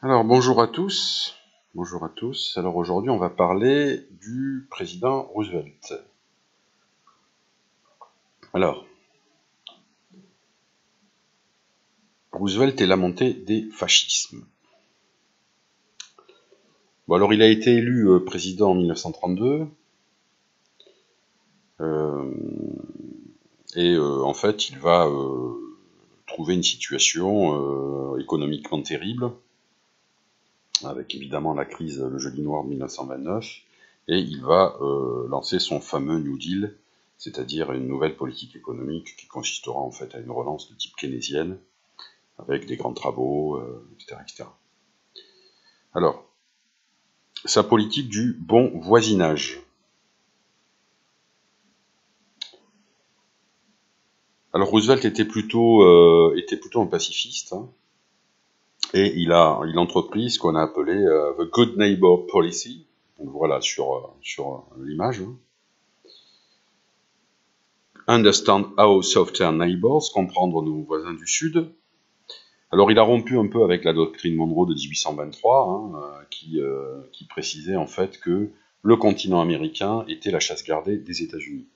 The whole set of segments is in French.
Alors bonjour à tous. Bonjour à tous. Alors aujourd'hui on va parler du président Roosevelt. Alors, Roosevelt et la montée des fascismes. Bon alors il a été élu président en 1932. En fait il va trouver une situation économiquement terrible, avec évidemment la crise, le jeudi noir de 1929, et il va lancer son fameux New Deal, c'est-à-dire une nouvelle politique économique qui consistera en fait à une relance de type keynésienne, avec des grands travaux, etc., etc. Alors, sa politique du bon voisinage. Alors Roosevelt était plutôt un pacifiste, hein, et il entreprit ce qu'on a appelé the Good Neighbor Policy. Donc voilà sur l'image. Hein. Understand our southern neighbors, comprendre nos voisins du sud. Alors il a rompu un peu avec la doctrine Monroe de 1823, hein, qui précisait en fait que le continent américain était la chasse gardée des États-Unis.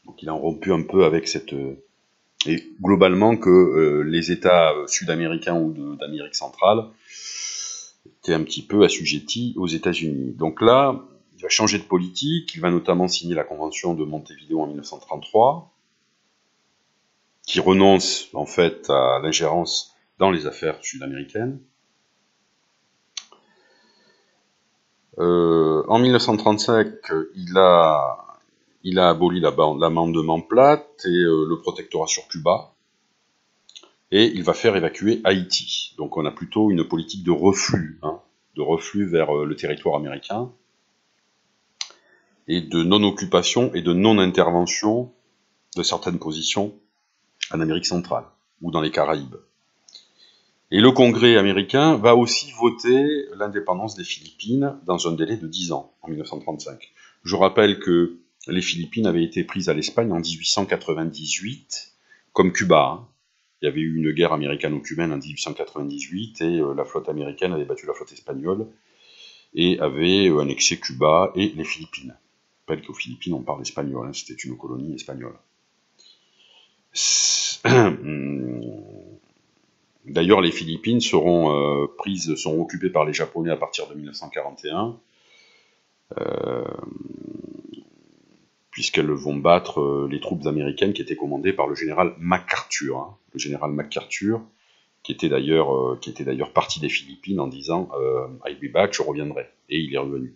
Donc il a rompu un peu avec cette... et globalement que les États sud-américains ou d'Amérique centrale étaient un petit peu assujettis aux États-Unis. Donc là, il va changer de politique, il va notamment signer la convention de Montevideo en 1933, qui renonce en fait à l'ingérence dans les affaires sud-américaines. En 1935, il a aboli l'amendement Platt et le protectorat sur Cuba, et il va faire évacuer Haïti. Donc on a plutôt une politique de reflux, vers le territoire américain, et de non-occupation et de non-intervention de certaines positions en Amérique centrale, ou dans les Caraïbes. Et le Congrès américain va aussi voter l'indépendance des Philippines dans un délai de 10 ans, en 1935. Je rappelle que les Philippines avaient été prises à l'Espagne en 1898, comme Cuba. Hein. Il y avait eu une guerre américano-cubaine en 1898, et la flotte américaine avait battu la flotte espagnole, et avait annexé Cuba et les Philippines. Je rappelle qu'aux Philippines, on parle espagnol, hein, c'était une colonie espagnole. D'ailleurs, les Philippines seront occupées par les Japonais à partir de 1941, puisqu'elles vont battre les troupes américaines qui étaient commandées par le général MacArthur. Hein. Le général MacArthur, qui était d'ailleurs parti des Philippines en disant I'll be back, je reviendrai. Et il est revenu.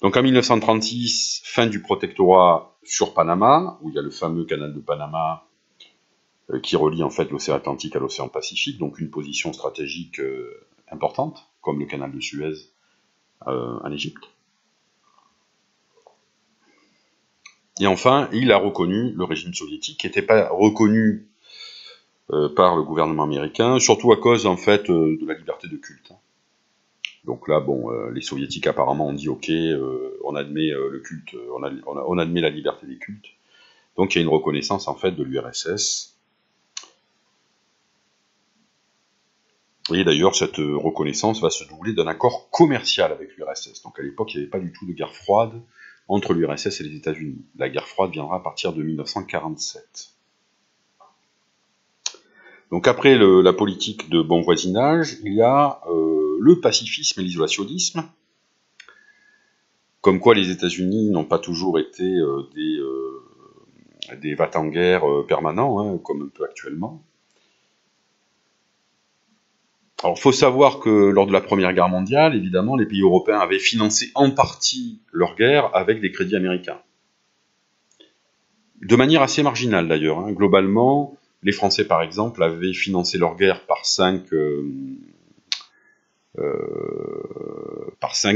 Donc en 1936, fin du protectorat sur Panama, où il y a le fameux canal de Panama qui relie en fait l'océan Atlantique à l'océan Pacifique, donc une position stratégique importante, comme le canal de Suez en Égypte. Et enfin, il a reconnu le régime soviétique, qui n'était pas reconnu par le gouvernement américain, surtout à cause en fait de la liberté de culte. Donc là, bon, les soviétiques apparemment ont dit ok, on admet le culte, on admet la liberté des cultes. Donc il y a une reconnaissance en fait de l'URSS. Et d'ailleurs, cette reconnaissance va se doubler d'un accord commercial avec l'URSS. Donc à l'époque, il n'y avait pas du tout de guerre froide entre l'URSS et les États-Unis. La guerre froide viendra à partir de 1947. Donc après la politique de bon voisinage, il y a le pacifisme et l'isolationnisme, comme quoi les États-Unis n'ont pas toujours été des va-t-en-guerre permanents, hein, comme un peu actuellement. Alors, il faut savoir que lors de la Première Guerre mondiale, évidemment, les pays européens avaient financé en partie leur guerre avec des crédits américains. De manière assez marginale, d'ailleurs. Hein. Globalement, les Français, par exemple, avaient financé leur guerre par 5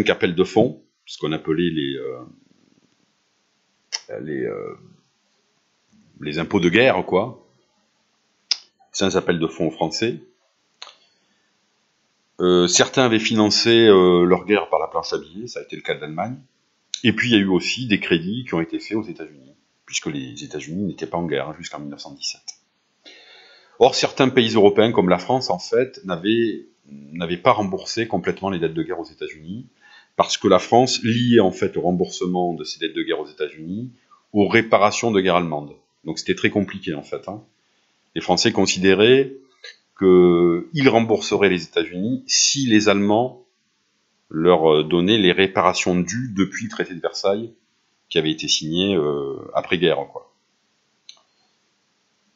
appels de fonds, ce qu'on appelait les impôts de guerre, quoi. 5 appels de fonds français. Certains avaient financé leur guerre par la planche à billets, ça a été le cas de l'Allemagne. Et puis il y a eu aussi des crédits qui ont été faits aux États-Unis, puisque les États-Unis n'étaient pas en guerre jusqu'en 1917. Or, certains pays européens, comme la France, en fait, n'avaient pas remboursé complètement les dettes de guerre aux États-Unis, parce que la France liait en fait le remboursement de ces dettes de guerre aux États-Unis aux réparations de guerre allemandes. Donc c'était très compliqué en fait. Les Français considéraient qu'ils rembourseraient les États-Unis si les Allemands leur donnaient les réparations dues depuis le traité de Versailles, qui avait été signé après-guerre, quoi.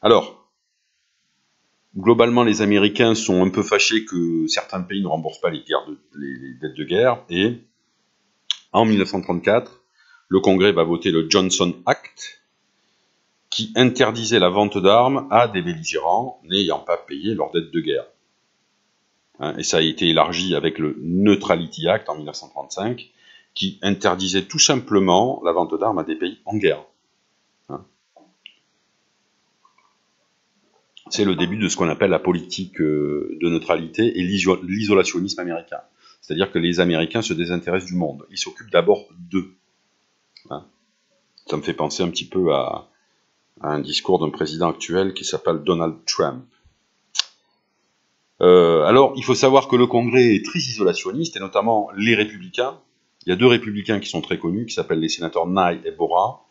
Alors, globalement, les Américains sont un peu fâchés que certains pays ne remboursent pas les dettes de guerre, et en 1934, le Congrès va voter le Johnson Act, qui interdisait la vente d'armes à des belligérants n'ayant pas payé leurs dettes de guerre. Et ça a été élargi avec le Neutrality Act en 1935, qui interdisait tout simplement la vente d'armes à des pays en guerre. C'est le début de ce qu'on appelle la politique de neutralité et l'isolationnisme américain. C'est-à-dire que les Américains se désintéressent du monde. Ils s'occupent d'abord d'eux. Ça me fait penser un petit peu à un discours d'un président actuel qui s'appelle Donald Trump. Alors, il faut savoir que le Congrès est très isolationniste, et notamment les républicains. Il y a deux républicains qui sont très connus, qui s'appellent les sénateurs Nye et Borah,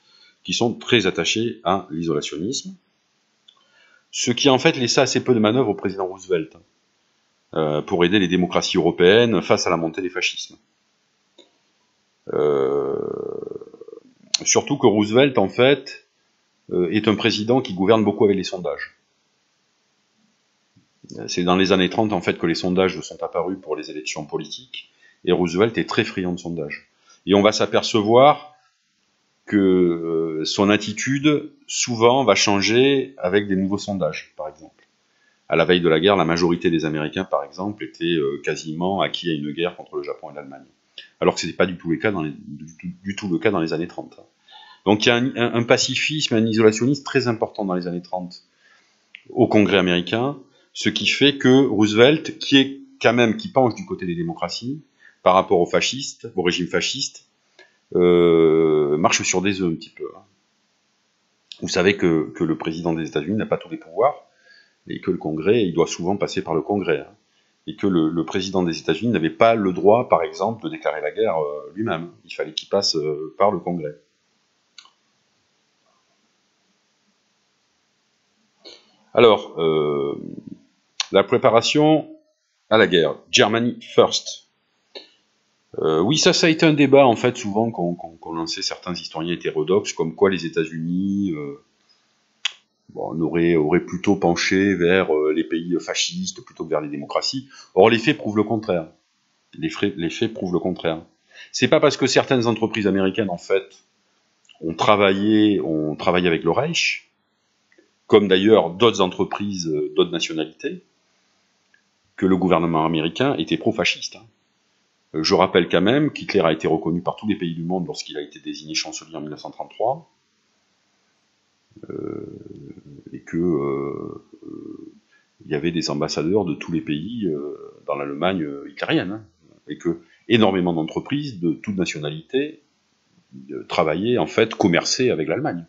qui sont très attachés à l'isolationnisme. Ce qui en fait laissa assez peu de manœuvre au président Roosevelt pour aider les démocraties européennes face à la montée des fascismes. Surtout que Roosevelt, en fait, est un président qui gouverne beaucoup avec les sondages. C'est dans les années 30, en fait, que les sondages sont apparus pour les élections politiques, et Roosevelt est très friand de sondages. Et on va s'apercevoir que son attitude, souvent, va changer avec des nouveaux sondages, par exemple. À la veille de la guerre, la majorité des Américains, par exemple, étaient quasiment acquis à une guerre contre le Japon et l'Allemagne. Alors que ce n'était pas du tout le cas dans les années 30. Donc il y a un pacifisme, un isolationnisme très important dans les années 30 au Congrès américain, ce qui fait que Roosevelt, qui penche du côté des démocraties, par rapport aux fascistes, au régime fasciste, marche sur des œufs un petit peu. Vous savez que le président des États-Unis n'a pas tous les pouvoirs, et que le Congrès, il doit souvent passer par le Congrès, et que le président des États-Unis n'avait pas le droit, par exemple, de déclarer la guerre lui-même. Il fallait qu'il passe par le Congrès. Alors, la préparation à la guerre. Germany first. Oui, ça a été un débat, en fait, souvent, qu'on lançait certains historiens hétérodoxes, comme quoi les États-Unis auraient plutôt penché vers les pays fascistes plutôt que vers les démocraties. Or, les faits prouvent le contraire. Les faits prouvent le contraire. C'est pas parce que certaines entreprises américaines, en fait, ont travaillé avec le Reich, comme d'ailleurs d'autres entreprises, d'autres nationalités, que le gouvernement américain était pro-fasciste. Je rappelle quand même qu'Hitler a été reconnu par tous les pays du monde lorsqu'il a été désigné chancelier en 1933, et que il y avait des ambassadeurs de tous les pays dans l'Allemagne hitlérienne, et que énormément d'entreprises de toute nationalité travaillaient, en fait, commerçaient avec l'Allemagne.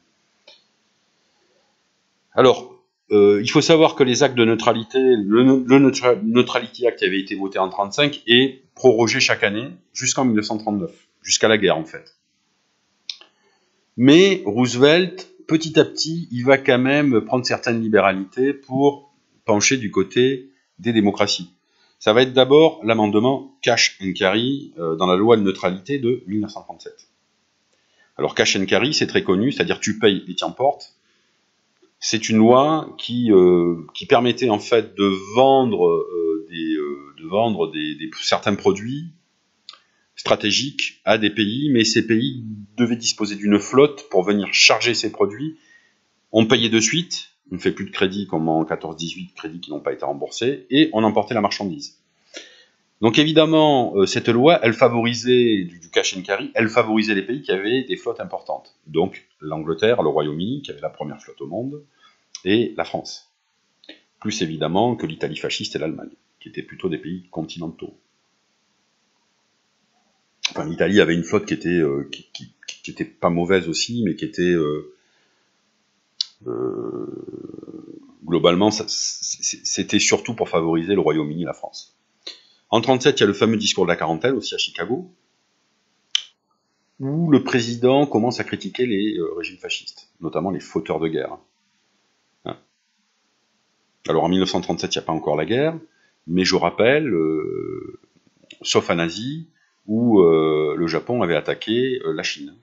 Alors, il faut savoir que les actes de neutralité, le Neutrality Act qui avait été voté en 1935 est prorogé chaque année jusqu'en 1939, jusqu'à la guerre en fait. Mais Roosevelt, petit à petit, il va quand même prendre certaines libéralités pour pencher du côté des démocraties. Ça va être d'abord l'amendement Cash and Carry dans la loi de neutralité de 1937. Alors Cash and Carry, c'est très connu, c'est-à-dire tu payes et tu emportes. C'est une loi qui permettait en fait de vendre certains produits stratégiques à des pays, mais ces pays devaient disposer d'une flotte pour venir charger ces produits. On payait de suite, on ne fait plus de crédits comme en 14-18, crédits qui n'ont pas été remboursés, et on emportait la marchandise. Donc évidemment, cette loi, elle favorisait du cash and carry, elle favorisait les pays qui avaient des flottes importantes. Donc l'Angleterre, le Royaume-Uni, qui avait la première flotte au monde, et la France. Plus évidemment que l'Italie fasciste et l'Allemagne, qui étaient plutôt des pays continentaux. Enfin, l'Italie avait une flotte qui était pas mauvaise aussi, mais qui était globalement, c'était surtout pour favoriser le Royaume-Uni et la France. En 1937, il y a le fameux discours de la quarantaine, aussi à Chicago, où le président commence à critiquer les régimes fascistes, notamment les fauteurs de guerre. Hein. Alors en 1937, il n'y a pas encore la guerre, mais je rappelle, sauf en Asie, où le Japon avait attaqué la Chine.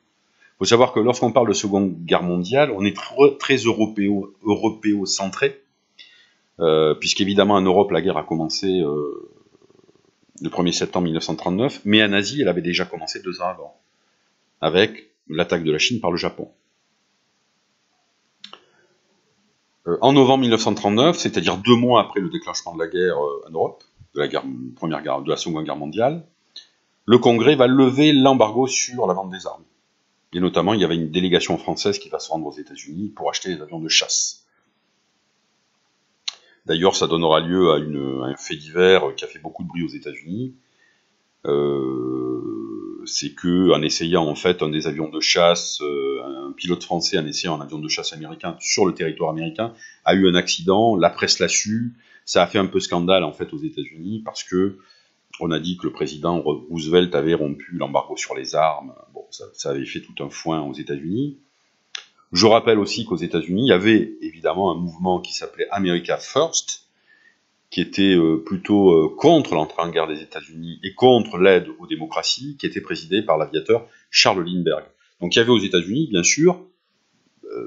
Il faut savoir que lorsqu'on parle de Seconde Guerre mondiale, on est très européocentré, puisqu'évidemment en Europe, la guerre a commencé le 1er septembre 1939, mais en Asie, elle avait déjà commencé 2 ans avant, avec l'attaque de la Chine par le Japon. En novembre 1939, c'est-à-dire 2 mois après le déclenchement de la guerre en Europe, de la Seconde Guerre mondiale, le Congrès va lever l'embargo sur la vente des armes. Et notamment, il y avait une délégation française qui va se rendre aux États-Unis pour acheter des avions de chasse. D'ailleurs, ça donnera lieu à un fait divers qui a fait beaucoup de bruit aux États-Unis. C'est que, en essayant en fait un des avions de chasse, un pilote français en essayant un avion de chasse américain sur le territoire américain, a eu un accident, la presse l'a su, ça a fait un peu scandale en fait aux États-Unis parce que on a dit que le président Roosevelt avait rompu l'embargo sur les armes. Bon, ça avait fait tout un foin aux États-Unis. Je rappelle aussi qu'aux États-Unis, il y avait évidemment un mouvement qui s'appelait America First, qui était plutôt contre l'entrée en guerre des États-Unis et contre l'aide aux démocraties, qui était présidé par l'aviateur Charles Lindbergh. Donc il y avait aux États-Unis, bien sûr,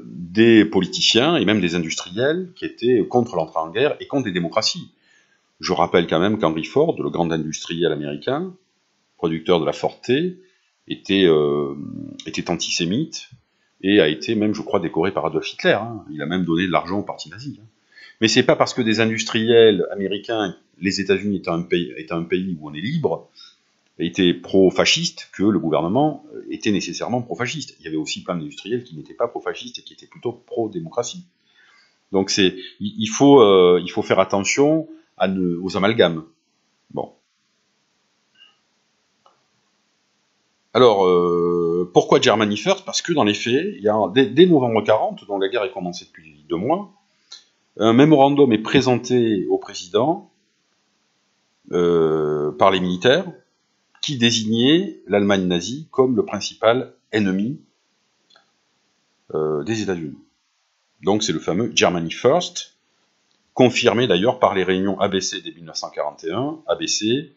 des politiciens et même des industriels qui étaient contre l'entrée en guerre et contre les démocraties. Je rappelle quand même qu'Henry Ford, le grand industriel américain, producteur de la Ford T, était antisémite et a été même, je crois, décoré par Adolf Hitler. Hein. Il a même donné de l'argent au parti nazi. Hein. Mais c'est pas parce que des industriels américains, les États-Unis étant un pays où on est libre, étaient pro-fascistes, que le gouvernement était nécessairement pro-fasciste. Il y avait aussi plein d'industriels qui n'étaient pas pro-fascistes et qui étaient plutôt pro-démocratie. Donc il faut faire attention aux amalgames. Bon. Alors, pourquoi Germany First? Parce que dans les faits, il y a, dès novembre 40, dont la guerre est commencée depuis 2 mois, un mémorandum est présenté au président par les militaires qui désignait l'Allemagne nazie comme le principal ennemi des États-Unis. Donc c'est le fameux Germany First, confirmé d'ailleurs par les réunions ABC dès 1941. ABC,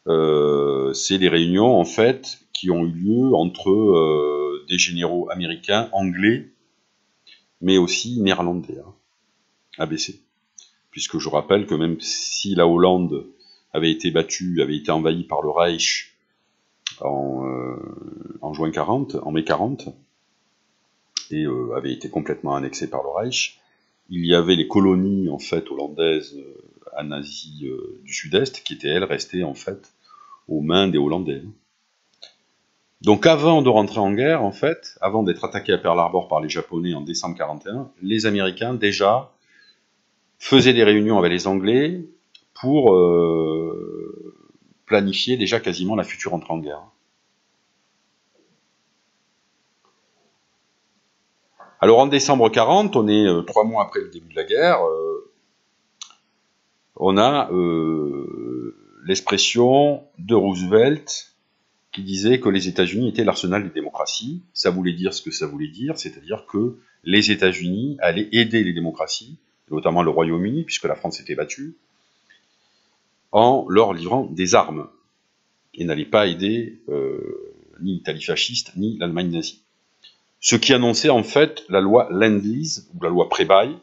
c'est les réunions en fait qui ont eu lieu entre des généraux américains, anglais, mais aussi néerlandais. Hein, ABC. Puisque je rappelle que même si la Hollande avait été envahie par le Reich en juin 40, en mai 40, et avait été complètement annexée par le Reich, il y avait les colonies en fait hollandaises en Asie du Sud-Est qui étaient elles restées en fait aux mains des Hollandais. Donc avant de rentrer en guerre, en fait, avant d'être attaqués à Pearl Harbor par les Japonais en décembre 41, les Américains déjà faisaient des réunions avec les Anglais pour planifier déjà quasiment la future entrée en guerre. Alors en décembre 40, on est 3 mois après le début de la guerre, on a l'expression de Roosevelt qui disait que les États-Unis étaient l'arsenal des démocraties. Ça voulait dire ce que ça voulait dire, c'est-à-dire que les États-Unis allaient aider les démocraties, notamment le Royaume-Uni, puisque la France s'était battue, en leur livrant des armes, et n'allaient pas aider ni l'Italie fasciste, ni l'Allemagne nazie. Ce qui annonçait en fait la loi Lend-Lease, ou la loi Pré-Bail,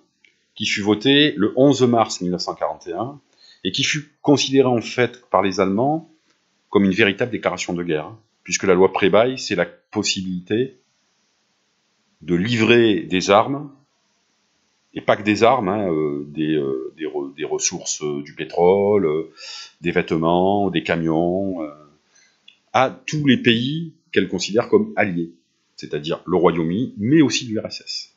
qui fut votée le 11 mars 1941, et qui fut considérée en fait par les Allemands comme une véritable déclaration de guerre, puisque la loi Pré-Bail, c'est la possibilité de livrer des armes, et pas que des armes, hein, des ressources du pétrole, des vêtements, des camions, à tous les pays qu'elle considère comme alliés, c'est-à-dire le Royaume-Uni, mais aussi l'URSS.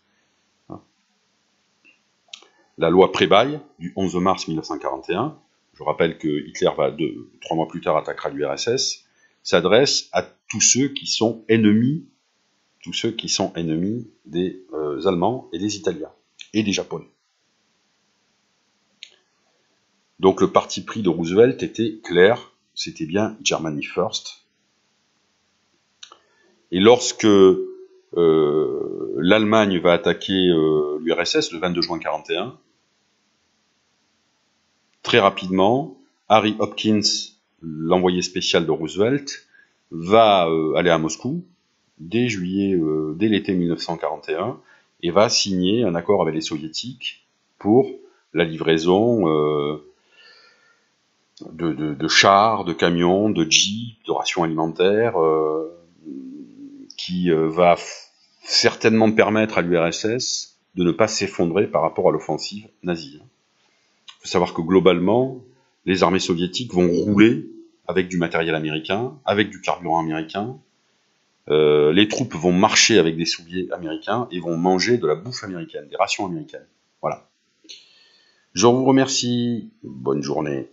La loi Pré-Bail du 11 mars 1941, je rappelle que Hitler 3 mois plus tard attaquera l'URSS, s'adresse à tous ceux qui sont ennemis des Allemands et des Italiens, et des Japonais. Donc le parti pris de Roosevelt était clair, c'était bien Germany First. Et lorsque l'Allemagne va attaquer l'URSS le 22 juin 1941, très rapidement, Harry Hopkins, l'envoyé spécial de Roosevelt, va aller à Moscou dès l'été 1941 et va signer un accord avec les soviétiques pour la livraison de chars, de camions, de jeeps, de rations alimentaires, qui va certainement permettre à l'URSS de ne pas s'effondrer par rapport à l'offensive nazie. Il faut savoir que globalement, les armées soviétiques vont rouler avec du matériel américain, avec du carburant américain. Les troupes vont marcher avec des souliers américains et vont manger de la bouffe américaine, des rations américaines. Voilà. Je vous remercie. Bonne journée.